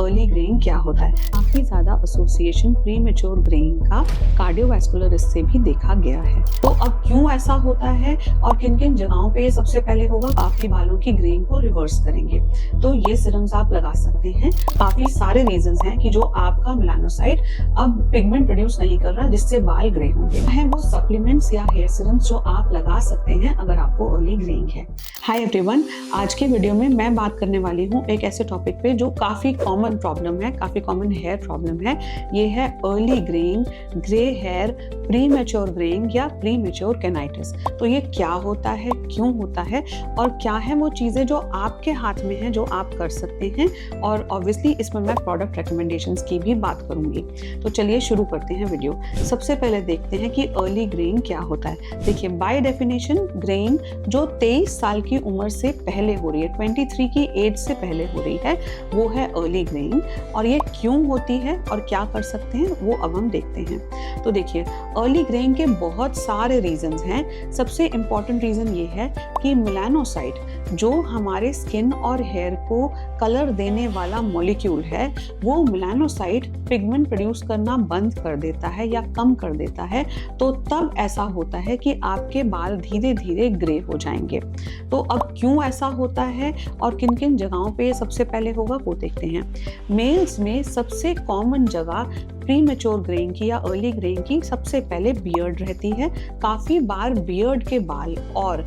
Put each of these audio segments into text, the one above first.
Early greying क्या होता है। काफी ज्यादा एसोसिएशन प्रीमेच्योर ग्रेइंग का कार्डियोवैस्कुलर रिस्क से भी देखा गया है। तो अब क्यों ऐसा होता है और किन किन जगहों पे सबसे पहले होगा, आपके बालों की ग्रेइंग को रिवर्स करेंगे। तो ये सीरम्स आप लगा सकते हैं। काफी सारे रीजंस हैं कि जो आपका मेलानोसाइट अब पिगमेंट प्रोड्यूस नहीं कर रहा जिससे बाल ग्रे होंगे, है वो सप्लीमेंट्स या हेयर सीरम्स जो आप लगा सकते हैं अगर आपको अर्ली ग्रेइंग है। हाय एवरीवन, आज के वीडियो में मैं बात करने वाली हूँ एक ऐसे टॉपिक पे जो काफी कॉमन प्रॉब्लम है, काफी कॉमन हेयर प्रॉब्लम है। ये है early greying, grey hair, premature greying या प्रीमेच्योर केनाइटिस। तो ये क्या होता है, क्यों होता है और क्या है वो चीजें जो आपके हाथ में है जो आप कर सकते हैं। और ऑब्वियसली इसमें मैं प्रोडक्ट रिकमेंडेशंस की भी बात करूंगी। तो चलिए शुरू करते हैं वीडियो। सबसे पहले देखते हैं कि अर्ली ग्रेइंग क्या होता है। देखिए, बाय डेफिनेशन ग्रेइंग जो 23 साल की उम्र से पहले हो रही है, 23 की एज से पहले हो रही है, वो है अर्ली ग्रेइंग। और ये क्यों होती है और क्या कर सकते हैं वो अब हम देखते हैं। तो देखिए, अर्ली ग्रेइंग के बहुत सारे रीजंस हैं। सबसे इंपॉर्टेंट रीजन ये है कि मेलानोसाइट जो हमारे स्किन और हेयर को कलर देने वाला मॉलिक्यूल है, वो मेलानोसाइट पिगमेंट प्रोड्यूस करना बंद कर देता है या कम कर देता है। तो तब ऐसा होता है कि आपके बाल धीरे धीरे ग्रे हो जाएंगे। तो अब क्यों ऐसा होता है और किन किन जगहों पे सबसे पहले होगा वो देखते हैं। मेल्स में सबसे कॉमन जगह प्रीमेच्योर ग्रेइंग की या अर्ली ग्रेइंग की सबसे पहले बियर्ड रहती है। काफी बार बियर्ड के बाल और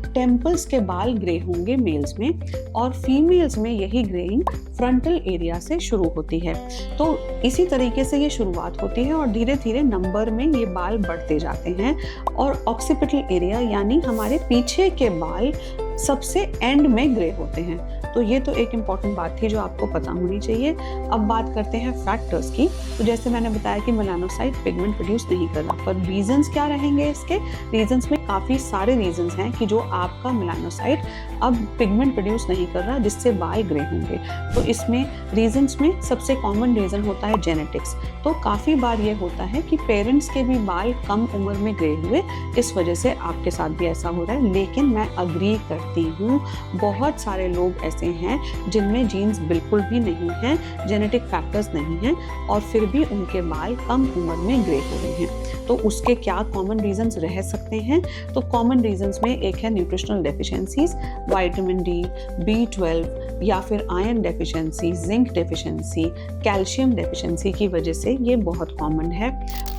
टेम्पल्स के बाल ग्रे होंगे मेल्स में, और फीमेल्स में यही ग्रेइंग फ्रंटल एरिया से शुरू होती है। तो इसी तरीके से ये शुरुआत होती है और धीरे धीरे नंबर में ये बाल बढ़ते जाते हैं। और ऑक्सीपिटल एरिया यानी हमारे पीछे के बाल सबसे एंड में ग्रे होते हैं। तो ये तो एक इम्पॉर्टेंट बात थी जो आपको पता होनी चाहिए। अब बात करते हैं फैक्टर्स की। तो जैसे मैंने बताया कि मेलानोसाइट पिगमेंट प्रोड्यूस नहीं कर रहा, पर रीजंस क्या रहेंगे इसके। रीजंस में काफ़ी सारे रीजंस हैं कि जो आपका मेलानोसाइट अब पिगमेंट प्रोड्यूस नहीं कर रहा जिससे बाल ग्रे होंगे। तो इसमें रीजंस में सबसे कॉमन रीजन होता है जेनेटिक्स। तो काफ़ी बार ये होता है कि पेरेंट्स के भी बाल कम उम्र में ग्रे हुए, इस वजह से आपके साथ भी ऐसा हो रहा है। लेकिन मैं अग्री करती हूँ, बहुत सारे लोग ऐसे हैं जिनमें जीन्स बिल्कुल भी नहीं हैं, जेनेटिक फैक्टर्स नहीं हैं, और फिर भी उनके बाल कम उम्र में ग्रे हो रहे हैं। तो उसके क्या कॉमन रीजंस रह सकते हैं। तो कॉमन रीजंस में एक है nutritional deficiencies, vitamin D, B12 या फिर iron deficiency, zinc deficiency, calcium deficiency की वजह से ये बहुत कॉमन है।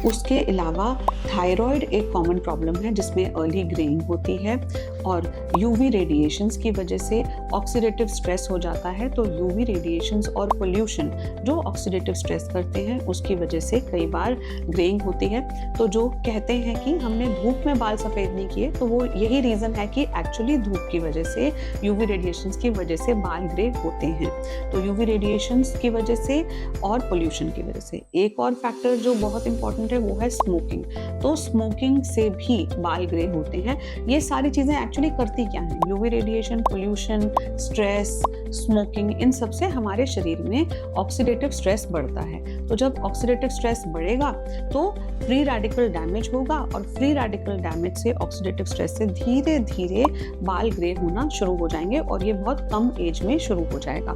उसके अलावा थायराइड एक कॉमन प्रॉब्लम है जिसमें अर्ली ग्रेइंग होती है। और यूवी रेडिएशंस की वजह से ऑक्सीडेटिव स्ट्रेस हो जाता है। तो यूवी रेडिएशंस और पोल्यूशन जो ऑक्सीडेटिव स्ट्रेस करते हैं उसकी वजह से कई बार ग्रेइंग होती है। तो जो कहते हैं कि हमने धूप में बाल सफ़ेद नहीं किए, तो वो यही रीज़न है कि एक्चुअली धूप की वजह से, यूवी रेडिएशंस की वजह से बाल ग्रे होते हैं। तो यूवी रेडिएशंस की वजह से और पोल्यूशन की वजह से। एक और फैक्टर जो बहुत इंपॉर्टेंट है वो है स्मोकिंग। तो स्मोकिंग से भी बाल ग्रे होते हैं। ये सारी चीज़ें एक्चुअली करती क्या हैं, UV radiation, pollution, stress, smoking, इन सब से हमारे शरीर में ऑक्सीडेटिव स्ट्रेस बढ़ता है। तो जब ऑक्सीडेटिव स्ट्रेस बढ़ेगा तो फ्री रेडिकल डैमेज होगा, और फ्री रेडिकल डैमेज से, ऑक्सीडेटिव स्ट्रेस से धीरे धीरे बाल ग्रे होना शुरू हो जाएंगे, और ये बहुत कम एज में शुरू हो जाएगा।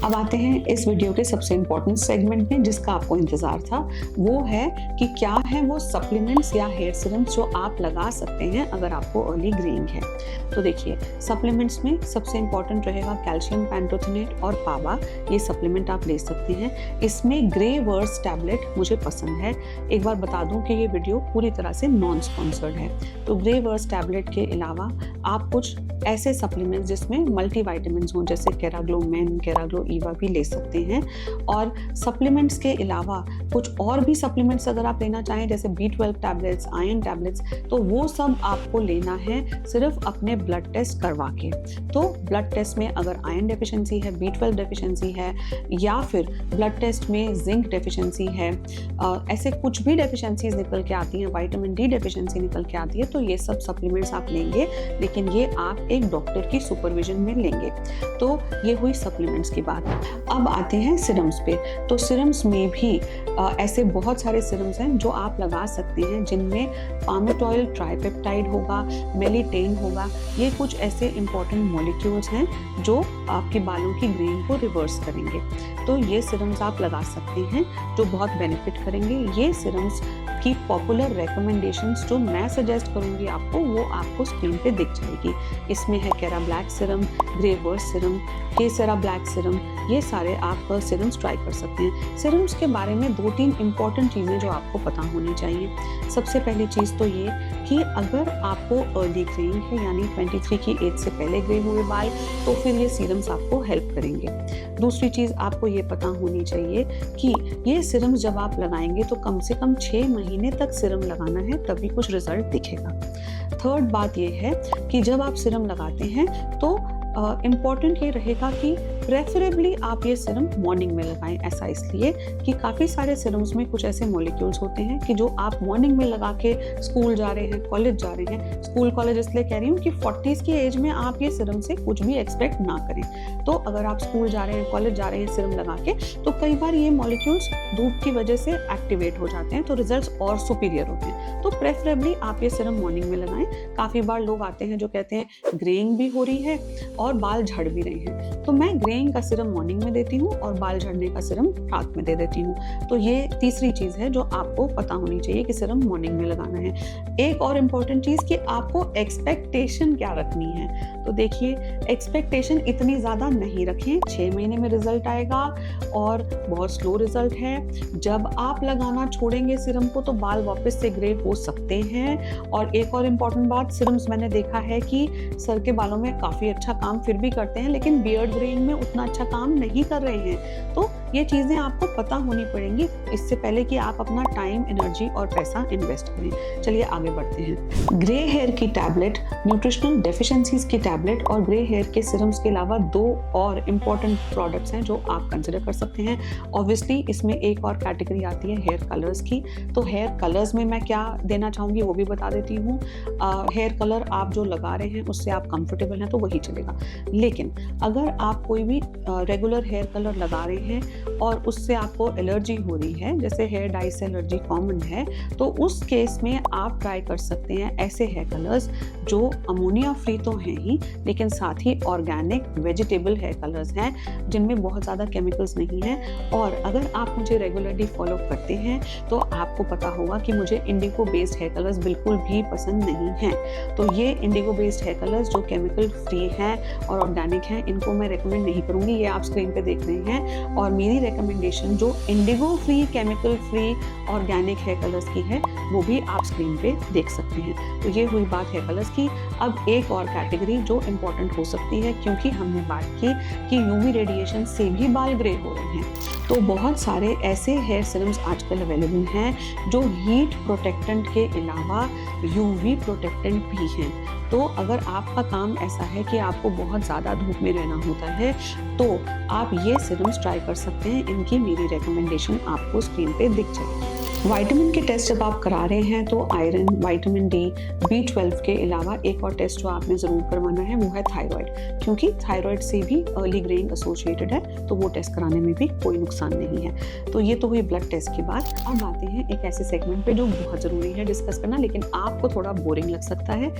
अब आते हैं इस वीडियो के सबसे इंपॉर्टेंट सेगमेंट में जिसका आपको इंतजार था। वो है कि क्या है वो सप्लीमेंट्स या हेयर सीरम्स जो आप लगा सकते हैं अगर आपको अर्ली ग्रेइंग है। तो देखिए, सप्लीमेंट्स में सबसे इंपॉर्टेंट रहेगा कैल्शियम पैंटोथेनेट और पावा। ये सप्लीमेंट आप ले सकते हैं। इसमें ग्रे वर्स टैबलेट मुझे पसंद है। एक बार बता दूं कि ये वीडियो पूरी तरह से नॉन स्पॉन्सर्ड है। तो ग्रे वर्स टैबलेट के अलावा आप कुछ ऐसे सप्लीमेंट्स जिसमें मल्टीविटामिन्स हों जैसे केराग्लो मेन, केराग्लो ईवा भी ले सकते हैं। और सप्लीमेंट्स के अलावा कुछ और भी सप्लीमेंट्स अगर आप लेना चाहें जैसे B12 टैबलेट्स, आयरन टैबलेट्स, तो वो सब आपको लेना है सिर्फ अपने ब्लड टेस्ट करवा के। तो ब्लड टेस्ट में अगर आयरन डेफिशिएंसी है, B12 डेफिशिएंसी है, या फिर ब्लड टेस्ट में जिंक डेफिशिएंसी है, ऐसे कुछ भी डेफिशिएंसीज निकल के आती हैं, विटामिन डी डेफिशिएंसी निकल के आती है, तो ये सब सप्लीमेंट्स आप लेंगे, लेकिन ये आप एक डॉक्टर की सुपरविजन में लेंगे। तो ये हुई सप्लीमेंट्स की बात। अब आते हैं सीरम्स पे। तो सीरम्स में भी ऐसे बहुत सारे सीरम्स हैं जो आप लगा सकते हैं जिनमें पामेटॉइल ट्राइपेप्टाइड होगा, मेलिटेन होगा। ये कुछ ऐसे इंपॉर्टेंट मॉलिक्यूल्स हैं जो आपके बालों की ग्रेइंग को रिवर्स करेंगे। तो ये सीरम्स आप लगा सकते हैं जो बहुत बेनिफिट करेंगे। ये सीरम्स की पॉपुलर रेकमेंडेशंस जो मैं सजेस्ट करूंगी आपको, वो आपको स्क्रीन पे दिख जाएगी। इसमें है केरा ब्लैक सीरम, ग्रे वर्स सीरम, केसेरा ब्लैक सीरम, ये सारे आप सीरम्स ट्राई कर सकते हैं। सीरम्स के बारे में 2-3 इंपॉर्टेंट चीज़ें जो आपको पता होनी चाहिए। सबसे पहली चीज़ तो ये कि अगर आपको अर्ली ग्रेइंग है, यानी 23 की एज से पहले ग्रे हुए बाल, तो फिर ये सीरम्स आपको हेल्प करेंगे। दूसरी चीज़ आपको ये पता होनी चाहिए कि ये सीरम्स जब आप लगाएंगे तो कम से कम 6 महीने तक सीरम लगाना है, तभी कुछ रिजल्ट दिखेगा। थर्ड बात ये है कि जब आप सीरम लगाते हैं तो इम्पॉर्टेंट ये रहेगा कि प्रेफरेबली आप ये सीरम मॉर्निंग में लगाएं। ऐसा इसलिए कि काफ़ी सारे सीरम्स में कुछ ऐसे मॉलिक्यूल्स होते हैं कि जो आप मॉर्निंग में लगा के स्कूल जा रहे हैं, कॉलेज जा रहे हैं, स्कूल कॉलेज इसलिए कह रही हूँ कि 40s की एज में आप ये सीरम से कुछ भी एक्सपेक्ट ना करें। तो अगर आप स्कूल जा रहे हैं, कॉलेज जा रहे हैं सीरम लगा के, तो कई बार ये मॉलिक्यूल्स धूप की वजह से एक्टिवेट हो जाते हैं, तो रिजल्ट्स और सुपीरियर होते हैं। तो प्रेफरेबली आप ये सीरम मॉर्निंग में लगाएं। काफ़ी बार लोग आते हैं जो कहते हैं ग्रेइंग भी हो रही है और बाल झड़ भी रहे हैं, तो मैं ग्रेइंग का सीरम मॉर्निंग में देती हूँ और बाल झड़ने का सीरम रात में दे देती हूँ। तो ये तीसरी चीज़ है जो आपको पता होनी चाहिए कि सीरम मॉर्निंग में लगाना है। एक और इम्पॉर्टेंट चीज़ कि आपको एक्सपेक्टेशन क्या रखनी है। तो देखिए, एक्सपेक्टेशन इतनी ज़्यादा नहीं रखें। 6 महीने में रिजल्ट आएगा और बहुत स्लो रिजल्ट है। जब आप लगाना छोड़ेंगे सीरम को तो बाल वापस से ग्रे हो सकते हैं। और एक और इम्पॉर्टेंट बात, सीरम्स मैंने देखा है कि सर के बालों में काफ़ी अच्छा काम फिर भी करते हैं, लेकिन बियर्ड ग्रेइंग में उतना अच्छा काम नहीं कर रहे हैं। तो ये चीज़ें आपको पता होनी पड़ेंगी इससे पहले कि आप अपना टाइम, एनर्जी और पैसा इन्वेस्ट करें। चलिए आगे बढ़ते हैं। ग्रे हेयर की टैबलेट, न्यूट्रिशनल डेफिशिएंसीज की टैबलेट और ग्रे हेयर के सीरम्स के अलावा 2 और इम्पॉर्टेंट प्रोडक्ट्स हैं जो आप कंसिडर कर सकते हैं। ऑब्वियसली इसमें एक और कैटेगरी आती है हेयर कलर्स की। तो हेयर कलर्स में मैं क्या देना चाहूँगी वो भी बता देती हूँ। हेयर कलर आप जो लगा रहे हैं उससे आप कंफर्टेबल हैं तो वही चलेगा। लेकिन अगर आप कोई भी रेगुलर हेयर कलर लगा रहे हैं और उससे आपको एलर्जी हो रही है, जैसे हेयर डाई से एलर्जी कॉमन है, तो उस केस में आप ट्राई कर सकते हैं ऐसे हेयर कलर्स जो अमोनिया फ्री तो हैं ही, लेकिन साथ ही ऑर्गेनिक वेजिटेबल हेयर कलर्स हैं जिनमें बहुत ज़्यादा केमिकल्स नहीं हैं। और अगर आप मुझे रेगुलरली फॉलो करते हैं तो आपको पता होगा कि मुझे इंडिगो बेस्ड हेयर कलर्स बिल्कुल भी पसंद नहीं हैं। तो ये इंडिगो बेस्ड हेयर कलर्स जो केमिकल फ्री हैं और ऑर्गेनिक हैं, इनको मैं रेकमेंड नहीं करूँगी। ये आप स्क्रीन पे देख रहे हैं। और मेरी रेकमेंडेशन जो indigo free, chemical free, organic hair colours की है वो भी आप स्क्रीन पे देख सकते हैं। तो ये हुई बात हेयर कलर्स की। अब एक और कैटेगरी जो इम्पोर्टेंट हो सकती है, क्योंकि हमने बात की कि यूवी रेडिएशन से भी बाल ग्रे हो रहे हैं, तो बहुत सारे ऐसे हेयर सीरम्स आजकल अवेलेबल हैं जो हीट प्रोटेक्टेंट के अलावा यूवी प्रोटेक्टेंट भी हैं। तो अगर आपका काम ऐसा है कि आपको बहुत ज़्यादा धूप में रहना होता है तो आप ये सीरम्स ट्राई कर सकते हैं। इनकी मेरी रिकमेंडेशन आपको स्क्रीन पे दिख जाएगी। विटामिन के टेस्ट जब आप करा रहे हैं तो आयरन, विटामिन डी, B12 के अलावा एक और टेस्ट जो आपने ज़रूर करवाना है वो है थायराइड, क्योंकि थायराइड से भी अर्ली ग्रेइंग एसोसिएटेड है, तो वो टेस्ट कराने में भी कोई नुकसान नहीं है। तो ये तो हुई ब्लड टेस्ट की बात। अब आते हैं एक ऐसे सेगमेंट पे जो बहुत ज़रूरी है डिस्कस करना, लेकिन आपको थोड़ा बोरिंग लग सकता है।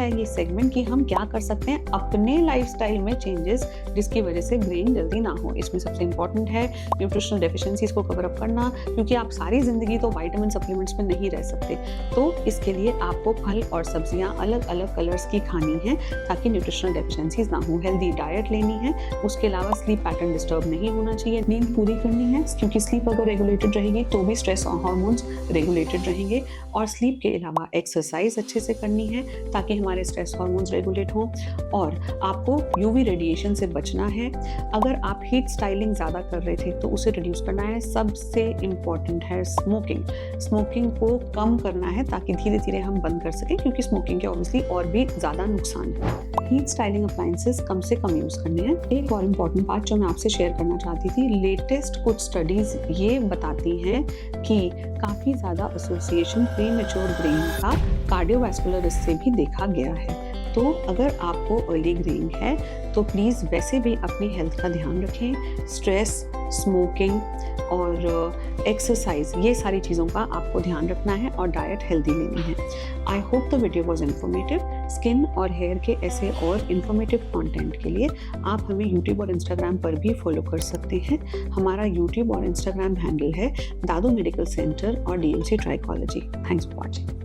ये सेगमेंट कि हम क्या कर सकते हैं अपने लाइफस्टाइल में चेंजेस जिसकी वजह से ग्रेइंग जल्दी ना हो। इसमें सबसे इंपॉर्टेंट है न्यूट्रिशनल डेफिशिएंसीज को कवर अप करना, क्योंकि आप सारी जिंदगी तो विटामिन सप्लीमेंट्स में नहीं रह सकते। तो इसके लिए आपको फल और सब्जियां अलग अलग कलर्स की खानी है ताकि न्यूट्रिशनल डेफिशिएंसीज ना हो। हेल्दी डाइट लेनी है, उसके अलावा स्लीप पैटर्न डिस्टर्ब नहीं होना चाहिए, नींद पूरी करनी है, क्योंकि स्लीप अगर रेगुलेटेड रहेगी तो भी स्ट्रेस हार्मोन्स रेगुलेटेड रहेंगे। और स्लीप के अलावा एक्सरसाइज अच्छे से करनी है ताकि हमारे स्ट्रेस हार्मोन्स रेगुलेट हो। और आपको यूवी रेडिएशन से बचना है। अगर आप हीट स्टाइलिंग ज़्यादा कर रहे थे तो उसे रिड्यूस करना है। सबसे इम्पॉर्टेंट है स्मोकिंग को कम करना है ताकि धीरे धीरे हम बंद कर सकें, क्योंकि स्मोकिंग के ऑब्वियसली और भी ज़्यादा नुकसान है। हीट स्टाइलिंग अप्लायंसेस कम से कम यूज़ करने हैं। एक और इम्पॉर्टेंट बात जो मैं आपसे शेयर करना चाहती थी, लेटेस्ट कुछ स्टडीज़ ये बताती हैं कि काफ़ी ज़्यादा एसोसिएशन प्रीमेच्योर ग्रेइंग का कार्डियोवैस्कुलर रिस्क से भी देखा गया है। तो अगर आपको अर्ली ग्रेइंग है तो प्लीज़ वैसे भी अपनी हेल्थ का ध्यान रखें। स्ट्रेस, स्मोकिंग, और एक्सरसाइज, ये सारी चीज़ों का आपको ध्यान रखना है और डाइट हेल्दी लेनी है। I hope the video was informative. Skin और हेयर के ऐसे और इन्फॉर्मेटिव कंटेंट के लिए आप हमें यूट्यूब और इंस्टाग्राम पर भी फॉलो कर सकते हैं। हमारा यूट्यूब और इंस्टाग्राम हैंडल है दादू मेडिकल सेंटर और DMC trichology. Thanks for watching.